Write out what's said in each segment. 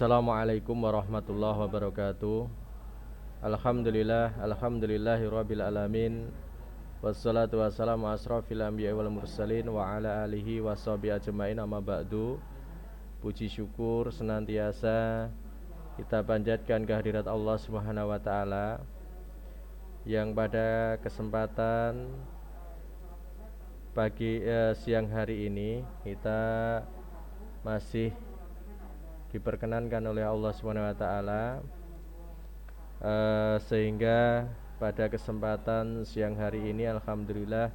Assalamualaikum warahmatullahi wabarakatuh. Alhamdulillahirabbil alamin. Wassalatu wassalamu asrofil anbiya'i wal mursalin wa ala alihi washabihi ajmain, amma ba'du. Puji syukur senantiasa kita panjatkan kehadirat Allah Subhanahu wa taala yang pada kesempatan siang hari ini kita masih diperkenankan oleh Allah Subhanahu wa taala sehingga pada kesempatan siang hari ini alhamdulillah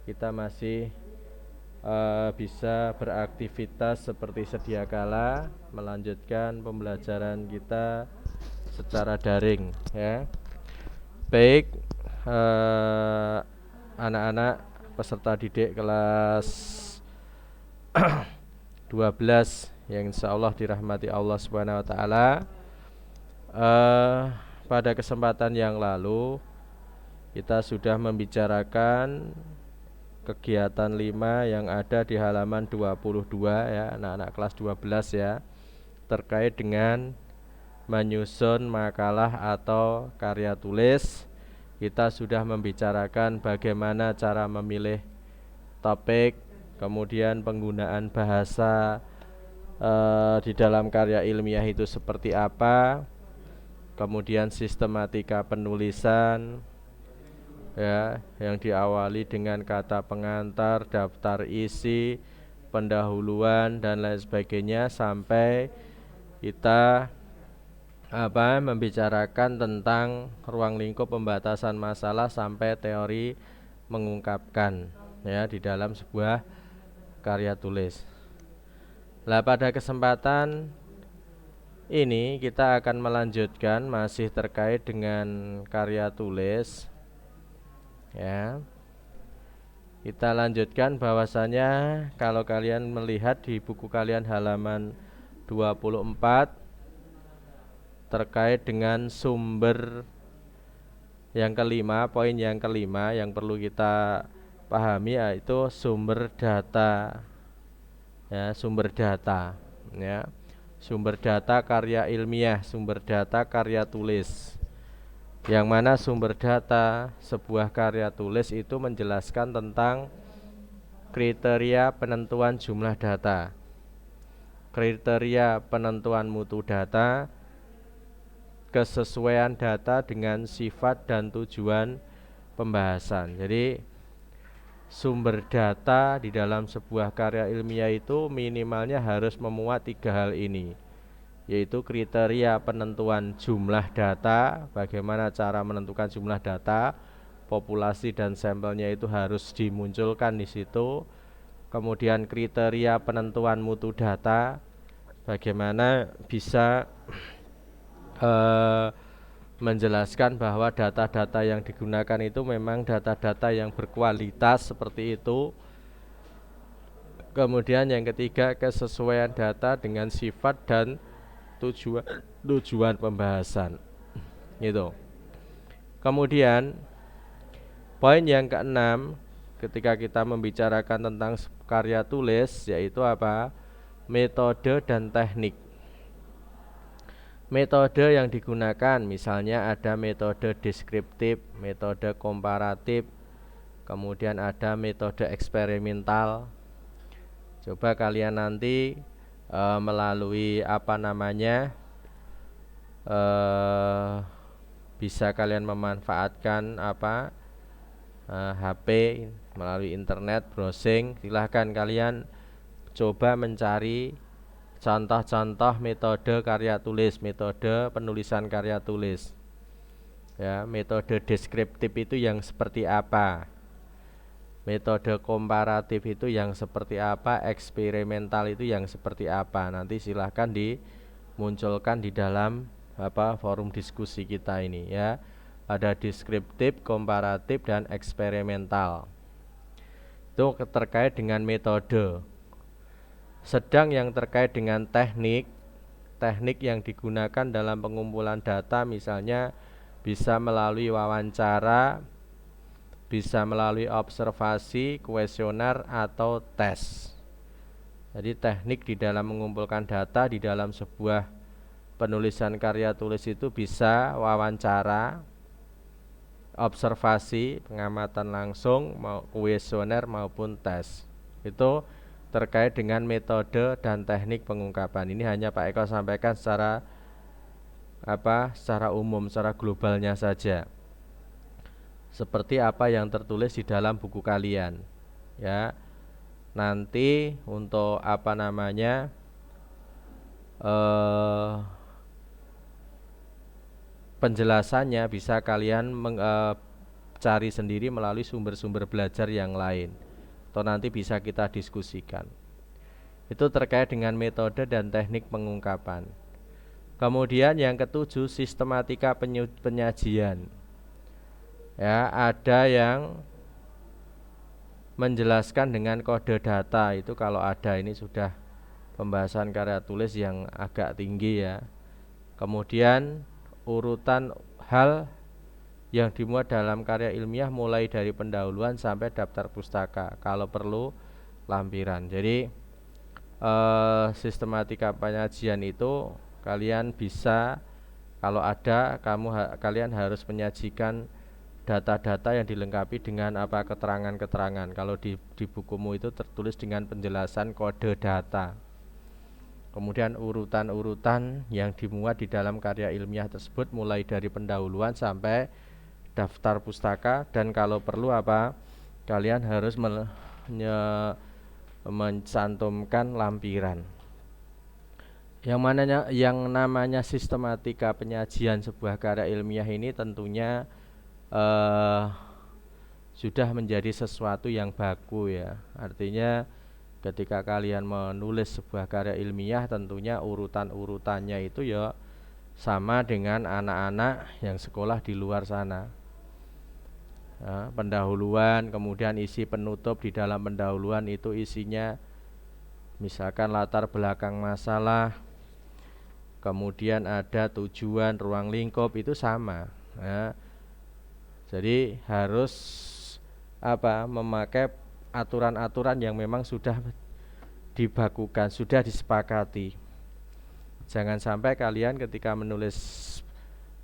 kita masih bisa beraktivitas seperti sedia kala, melanjutkan pembelajaran kita secara daring, ya. Baik, anak-anak peserta didik kelas 12 yang insyaallah dirahmati Allah Subhanahu wa taala. Pada kesempatan yang lalu kita sudah membicarakan kegiatan 5 yang ada di halaman 22, ya, anak-anak kelas 12, ya, terkait dengan menyusun makalah atau karya tulis. Kita sudah membicarakan bagaimana cara memilih topik, kemudian penggunaan bahasa di dalam karya ilmiah itu seperti apa, kemudian sistematika penulisan, ya, yang diawali dengan kata pengantar, daftar isi, pendahuluan dan lain sebagainya, sampai kita membicarakan tentang ruang lingkup pembatasan masalah sampai teori mengungkapkan, ya, di dalam sebuah karya tulis. Nah, pada kesempatan ini kita akan melanjutkan masih terkait dengan karya tulis, ya. Kita lanjutkan bahwasanya kalau kalian melihat di buku kalian halaman 24 terkait dengan sumber yang kelima, poin yang kelima yang perlu kita pahami yaitu sumber data, ya, sumber data, ya, sumber data karya ilmiah, sumber data karya tulis. Yang mana sumber data sebuah karya tulis itu menjelaskan tentang kriteria penentuan jumlah data, kriteria penentuan mutu data, kesesuaian data dengan sifat dan tujuan pembahasan. Jadi sumber data di dalam sebuah karya ilmiah itu minimalnya harus memuat 3 hal ini, yaitu kriteria penentuan jumlah data, bagaimana cara menentukan jumlah data, populasi dan sampelnya itu harus dimunculkan di situ. Kemudian kriteria penentuan mutu data, bagaimana bisa menjelaskan bahwa data-data yang digunakan itu memang data-data yang berkualitas seperti itu. Kemudian yang ketiga, kesesuaian data dengan sifat dan tujuan pembahasan, gitu. Kemudian poin yang keenam ketika kita membicarakan tentang karya tulis yaitu apa? Metode dan teknik. Metode yang digunakan misalnya ada metode deskriptif, metode komparatif, kemudian ada metode eksperimental. Coba kalian nanti melalui bisa kalian memanfaatkan HP melalui internet, browsing. Silahkan kalian coba mencari contoh-contoh metode karya tulis, metode penulisan karya tulis, ya. Metode deskriptif itu yang seperti apa, metode komparatif itu yang seperti apa, eksperimental itu yang seperti apa. Nanti silahkan dimunculkan di dalam forum diskusi kita ini, ya. Ada deskriptif, komparatif dan eksperimental. Itu terkait dengan metode. Sedang yang terkait dengan teknik yang digunakan dalam pengumpulan data misalnya bisa melalui wawancara, bisa melalui observasi, kuesioner atau tes. Jadi teknik di dalam mengumpulkan data di dalam sebuah penulisan karya tulis itu bisa wawancara, observasi, pengamatan langsung, kuesioner maupun tes. Itu terkait dengan metode dan teknik pengungkapan. Ini hanya Pak Eko sampaikan secara umum, secara globalnya saja. Seperti apa yang tertulis di dalam buku kalian. Ya. Nanti untuk penjelasannya bisa kalian cari sendiri melalui sumber-sumber belajar yang lain, atau nanti bisa kita diskusikan. Itu terkait dengan metode dan teknik pengungkapan. Kemudian yang ketujuh, sistematika penyajian. Ya, ada yang menjelaskan dengan kode data. Itu kalau ada, ini sudah pembahasan karya tulis yang agak tinggi ya. Kemudian urutan hal yang dimuat dalam karya ilmiah mulai dari pendahuluan sampai daftar pustaka, kalau perlu lampiran. Jadi sistematika penyajian itu kalian bisa, kalau ada, kalian harus menyajikan data-data yang dilengkapi dengan keterangan-keterangan. Kalau di bukumu itu tertulis dengan penjelasan kode data. Kemudian urutan-urutan yang dimuat di dalam karya ilmiah tersebut mulai dari pendahuluan sampai daftar pustaka, dan kalau perlu kalian harus mencantumkan lampiran. Yang namanya sistematika penyajian sebuah karya ilmiah ini tentunya sudah menjadi sesuatu yang baku ya. Artinya ketika kalian menulis sebuah karya ilmiah, tentunya urutan-urutannya itu ya sama dengan anak-anak yang sekolah di luar sana. Pendahuluan, kemudian isi penutup. Di dalam pendahuluan itu isinya misalkan latar belakang masalah, kemudian ada tujuan, ruang lingkup, itu sama. Jadi harus memakai aturan-aturan yang memang sudah dibakukan, sudah disepakati. Jangan sampai kalian ketika menulis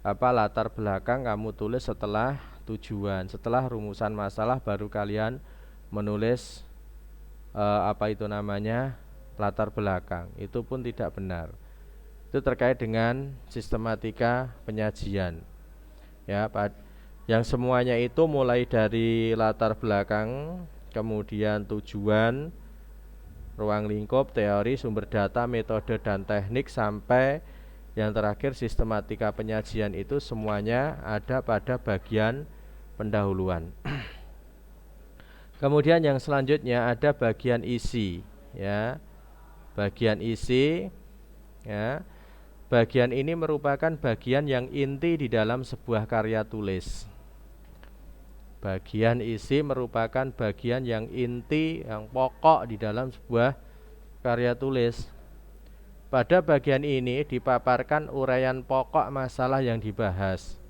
latar belakang, kamu tulis setelah tujuan, setelah rumusan masalah, baru kalian menulis latar belakang. Itu pun tidak benar. Itu terkait dengan sistematika penyajian. Ya, yang semuanya itu mulai dari latar belakang, kemudian tujuan, ruang lingkup, teori, sumber data, metode dan teknik, sampai yang terakhir sistematika penyajian, itu semuanya ada pada bagian pendahuluan. Kemudian yang selanjutnya ada bagian isi ya. Bagian isi ya. Bagian ini merupakan bagian yang inti di dalam sebuah karya tulis. Bagian isi merupakan bagian yang inti, yang pokok di dalam sebuah karya tulis. Pada bagian ini dipaparkan uraian pokok masalah yang dibahas.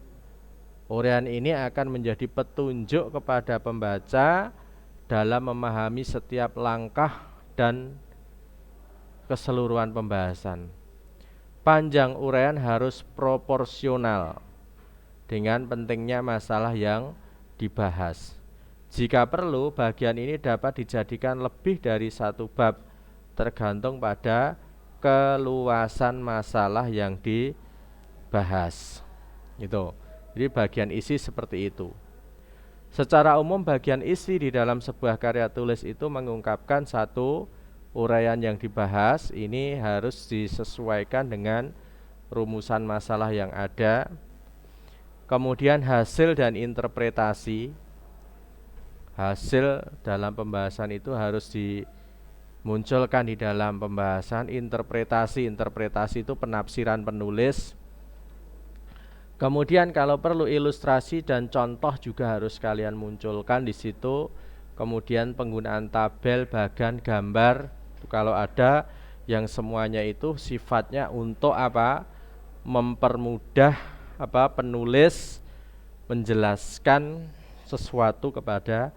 Uraian ini akan menjadi petunjuk kepada pembaca dalam memahami setiap langkah dan keseluruhan pembahasan. Panjang uraian harus proporsional dengan pentingnya masalah yang dibahas. Jika perlu, bagian ini dapat dijadikan lebih dari satu bab, tergantung pada keluasan masalah yang dibahas. Itu. Jadi bagian isi seperti itu. Secara umum bagian isi di dalam sebuah karya tulis itu mengungkapkan satu uraian yang dibahas. Ini harus disesuaikan dengan rumusan masalah yang ada. Kemudian hasil dan interpretasi. Hasil dalam pembahasan itu harus dimunculkan di dalam pembahasan. Interpretasi itu penafsiran penulis. Kemudian kalau perlu ilustrasi dan contoh juga harus kalian munculkan di situ. Kemudian penggunaan tabel, bagan, gambar itu kalau ada, yang semuanya itu sifatnya untuk mempermudah penulis menjelaskan sesuatu kepada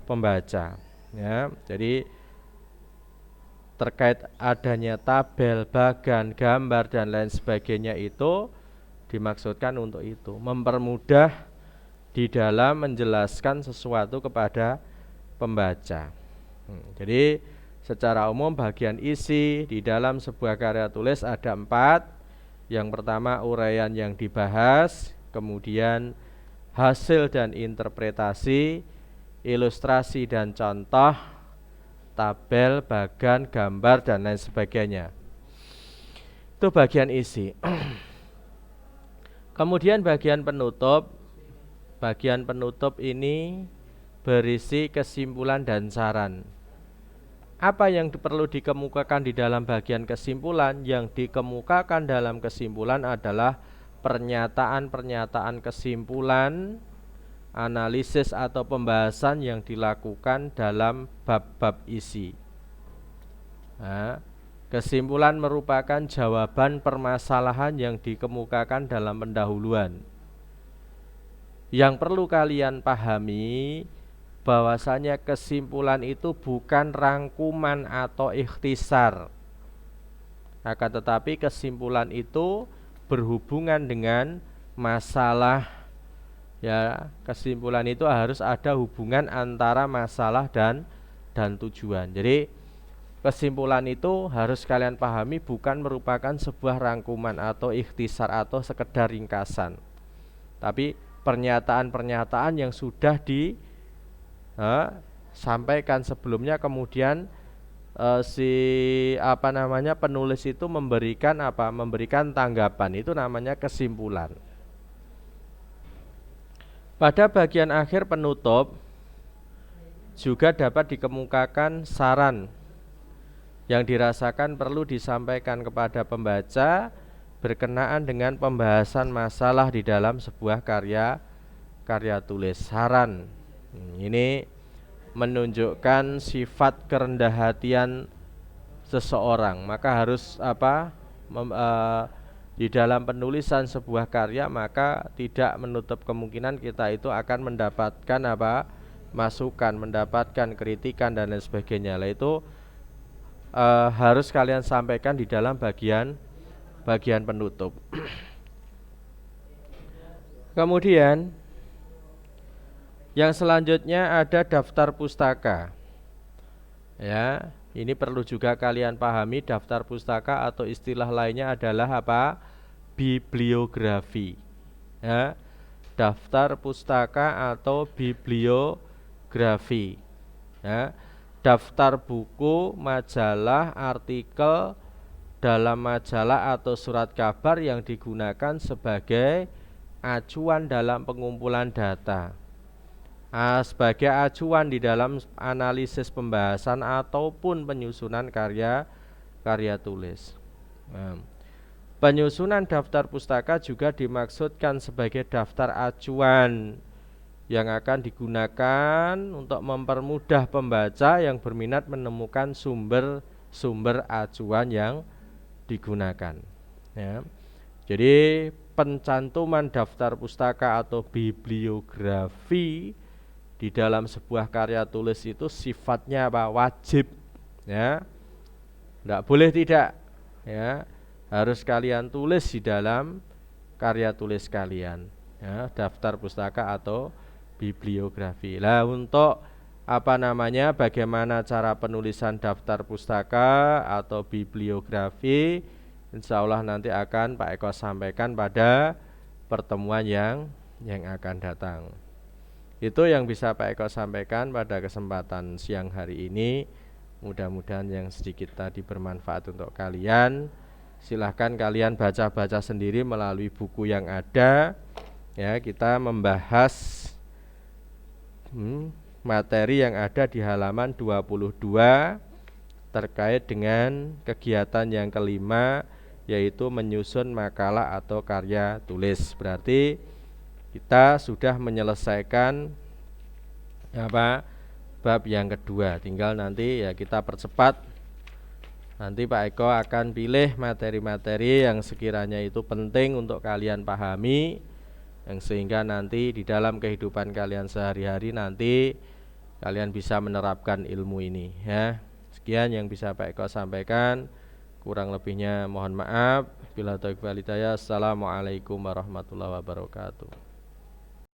pembaca ya. Jadi terkait adanya tabel, bagan, gambar dan lain sebagainya itu dimaksudkan untuk itu, mempermudah di dalam menjelaskan sesuatu kepada pembaca. Jadi secara umum bagian isi di dalam sebuah karya tulis ada 4. Yang pertama uraian yang dibahas, kemudian hasil dan interpretasi, ilustrasi dan contoh, tabel, bagan, gambar dan lain sebagainya. Itu bagian isi. Kemudian bagian penutup. Bagian penutup ini berisi kesimpulan dan saran. Apa yang perlu dikemukakan di dalam bagian kesimpulan? Yang dikemukakan dalam kesimpulan adalah pernyataan-pernyataan kesimpulan, analisis atau pembahasan yang dilakukan dalam bab-bab isi. Kesimpulan merupakan jawaban permasalahan yang dikemukakan dalam pendahuluan. Yang perlu kalian pahami bahwasanya kesimpulan itu bukan rangkuman atau ikhtisar. Akan tetapi kesimpulan itu berhubungan dengan masalah. Ya, kesimpulan itu harus ada hubungan antara masalah dan tujuan. Jadi kesimpulan itu harus kalian pahami bukan merupakan sebuah rangkuman atau ikhtisar atau sekedar ringkasan, tapi pernyataan-pernyataan yang sudah disampaikan sebelumnya, kemudian penulis itu memberikan tanggapan, itu namanya kesimpulan. Pada bagian akhir penutup juga dapat dikemukakan saran yang dirasakan perlu disampaikan kepada pembaca berkenaan dengan pembahasan masalah di dalam sebuah karya tulis. Saran ini menunjukkan sifat kerendah hatian seseorang, maka harus di dalam penulisan sebuah karya, maka tidak menutup kemungkinan kita itu akan mendapatkan masukan, mendapatkan kritikan dan lain sebagainya. Itu harus kalian sampaikan di dalam bagian penutup. Kemudian yang selanjutnya ada daftar pustaka. Ya, ini perlu juga kalian pahami, daftar pustaka atau istilah lainnya adalah bibliografi. Ya, daftar pustaka atau bibliografi. Ya, daftar buku, majalah, artikel dalam majalah atau surat kabar yang digunakan sebagai acuan dalam pengumpulan data, sebagai acuan di dalam analisis pembahasan ataupun penyusunan karya tulis. Penyusunan daftar pustaka juga dimaksudkan sebagai daftar acuan yang akan digunakan untuk mempermudah pembaca yang berminat menemukan sumber acuan yang digunakan. Ya. Jadi pencantuman daftar pustaka atau bibliografi di dalam sebuah karya tulis itu sifatnya wajib, ya, tidak boleh tidak, ya, harus kalian tulis di dalam karya tulis kalian, ya, daftar pustaka atau bibliografi. Lah untuk bagaimana cara penulisan daftar pustaka atau bibliografi, insya Allah nanti akan Pak Eko sampaikan pada pertemuan yang akan datang. Itu yang bisa Pak Eko sampaikan pada kesempatan siang hari ini. Mudah-mudahan yang sedikit tadi bermanfaat untuk kalian. Silahkan kalian baca-baca sendiri melalui buku yang ada. Ya, kita membahas materi yang ada di halaman 22 terkait dengan kegiatan yang kelima, yaitu menyusun makalah atau karya tulis. Berarti kita sudah menyelesaikan bab yang kedua. Tinggal nanti ya kita percepat. Nanti Pak Eko akan pilih materi-materi yang sekiranya itu penting untuk kalian pahami, yang sehingga nanti di dalam kehidupan kalian sehari-hari nanti kalian bisa menerapkan ilmu ini, ya. Sekian yang bisa Pak Eko sampaikan. Kurang lebihnya mohon maaf. Bila taufiq wal hidayah. Assalamualaikum warahmatullahi wabarakatuh.